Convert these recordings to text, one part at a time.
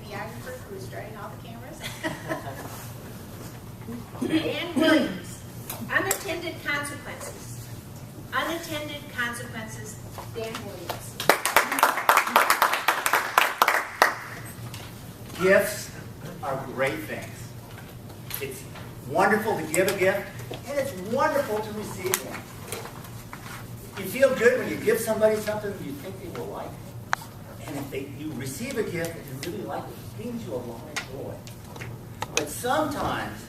videographer who is starting all the cameras. Dan Williams, Unintended Consequences. Unintended Consequences, Dan Williams. Gifts are great things. It's wonderful to give a gift, and it's wonderful to receive one. You feel good when you give somebody something you think they will like. And if you receive a gift that you really like, it brings you a lot of joy. But sometimes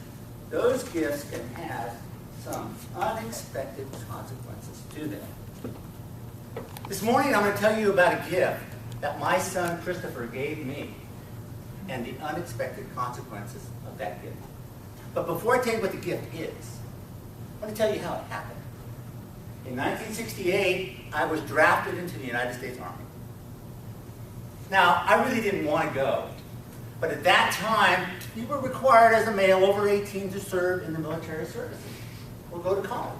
those gifts can have some unexpected consequences to them. This morning I'm going to tell you about a gift that my son Christopher gave me and the unexpected consequences of that gift. But before I tell you what the gift is, I want to tell you how it happened. In 1968, I was drafted into the United States Army. Now, I really didn't want to go. But at that time, you were required as a male over 18 to serve in the military services or go to college.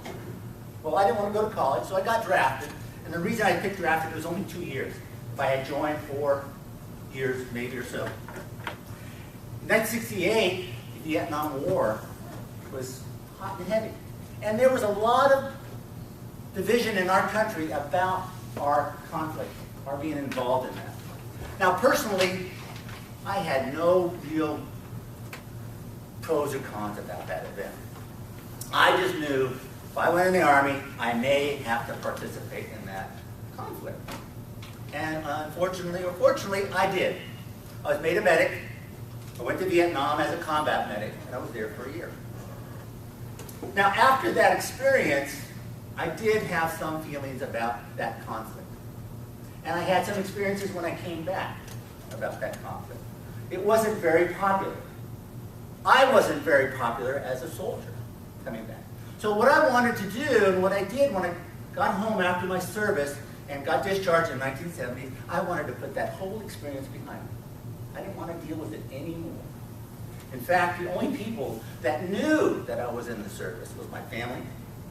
Well, I didn't want to go to college, so I got drafted. And the reason I picked drafted was only 2 years. If I had joined 4 years, maybe or so. In 1968, the Vietnam War was hot and heavy. And there was a lot of division in our country about our conflict, our being involved in that. Now, personally, I had no real pros or cons about that event. I just knew if I went in the Army, I may have to participate in that conflict. And unfortunately, or fortunately, I did. I was made a medic. I went to Vietnam as a combat medic, and I was there for a year. Now, after that experience, I did have some feelings about that conflict. And I had some experiences when I came back about that conflict. It wasn't very popular. I wasn't very popular as a soldier coming back. So what I wanted to do, and what I did when I got home after my service and got discharged in 1970, I wanted to put that whole experience behind me. I didn't want to deal with it anymore. In fact, the only people that knew that I was in the service was my family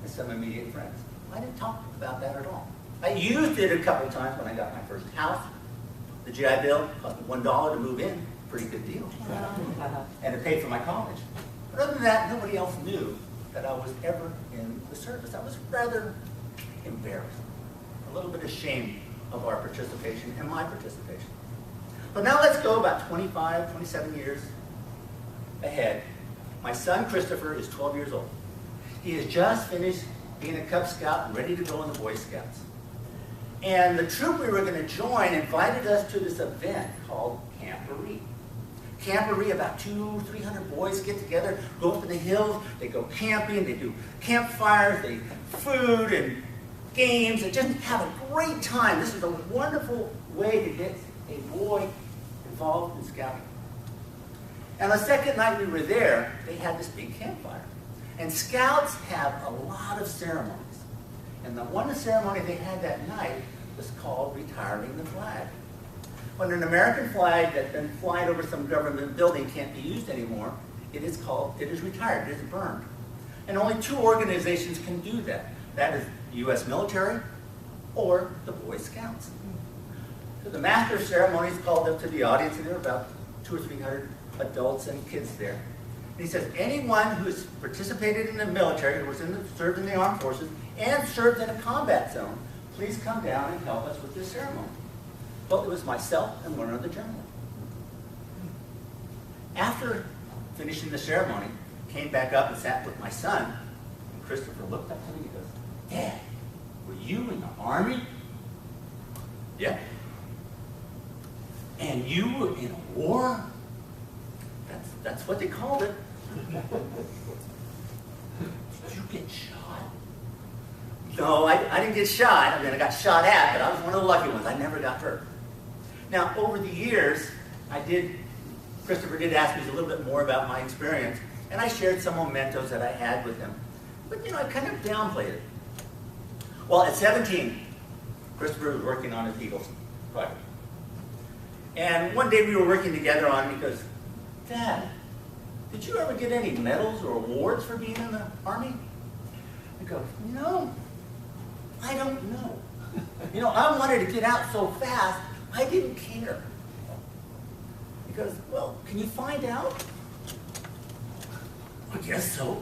and some immediate friends. I didn't talk about that at all. I used it a couple times when I got my first house. The GI Bill cost me $1 to move in. Pretty good deal. And it paid for my college. But other than that, nobody else knew that I was ever in the service. I was rather embarrassed, a little bit ashamed of our participation and my participation. But now let's go about 25, 27 years ahead. My son Christopher is 12 years old. He has just finished being a Cub Scout and ready to go in the Boy Scouts. And the troop we were going to join invited us to this event called Camporee. Camporee, about 200-300 boys get together, go up in the hills, they go camping, they do campfires, they food and games, and just have a great time. This is a wonderful way to get a boy involved in scouting. And the second night we were there, they had this big campfire. And scouts have a lot of ceremonies. And the one ceremony they had that night was called retiring the flag. When an American flag that's been flying over some government building can't be used anymore, it is retired, it is burned. And only 2 organizations can do that. That is the U.S. military or the Boy Scouts. So the master of ceremonies called up to the audience, and there were about 200 or 300 adults and kids there. And he says, anyone who has participated in the military, who was served in the armed forces, and served in a combat zone, please come down and help us with this ceremony. Well, it was myself and one other gentleman. After finishing the ceremony, came back up and sat with my son, and Christopher looked up to me and he goes, Dad, were you in the Army? Yeah. And you were in a war? That's what they called it. Did you get shot? No, I didn't get shot. I mean, I got shot at, but I was one of the lucky ones. I never got hurt. Now, over the years, Christopher did ask me a little bit more about my experience, and I shared some mementos that I had with him. But, I kind of downplayed it. Well, at 17, Christopher was working on his Eagles project. And one day we were working together on it, he goes, Dad, did you ever get any medals or awards for being in the Army? I go, no, I don't know. I wanted to get out so fast, I didn't care. He goes, well, can you find out? I guess so.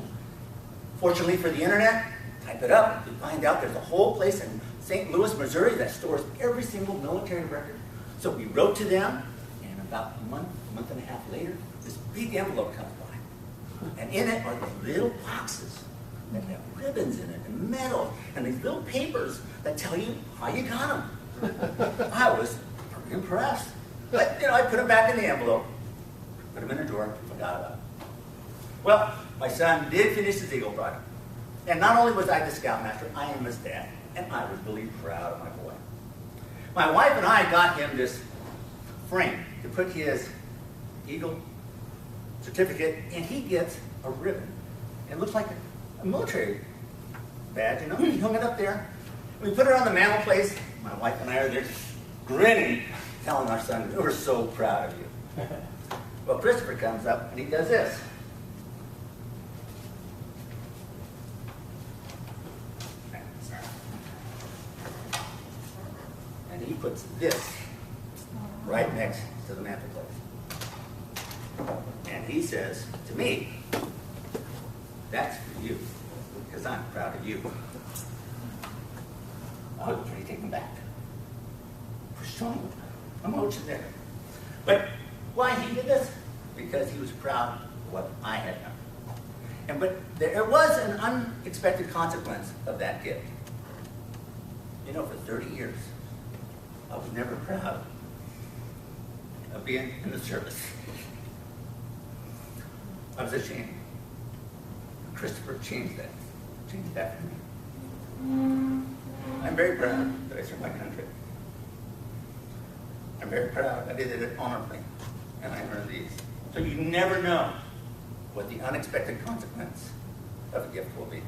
Fortunately for the internet, type it up, you find out there's a whole place in St. Louis, Missouri that stores every single military record. So we wrote to them, and about a month and a half later, this big envelope comes by. And in it are these little boxes that have ribbons in it, and medals, and these little papers that tell you how you got them. I was pretty impressed. But, I put them back in the envelope, put them in the drawer, forgot about it. Well, my son did finish his Eagle project. And not only was I the scoutmaster, I am his dad. And I was really proud of my boy. My wife and I got him this frame to put his Eagle certificate, and he gets a ribbon. It looks like a military badge, He hung it up there. We put it on the mantelpiece. My wife and I are there just grinning, telling our son, we're so proud of you. Well, Christopher comes up and he does this. And he puts this right next to the mantelpiece. And he says to me, that's for you, because I'm proud of you. I was pretty taken back. For some emotion there. But why he did this? Because he was proud of what I had done. But there was an unexpected consequence of that gift. For 30 years, I was never proud of being in the service. I was ashamed. Christopher changed that for me. I'm very proud that I served my country. I'm very proud I did it honorably, and I earned these. So you never know what the unexpected consequence of a gift will be.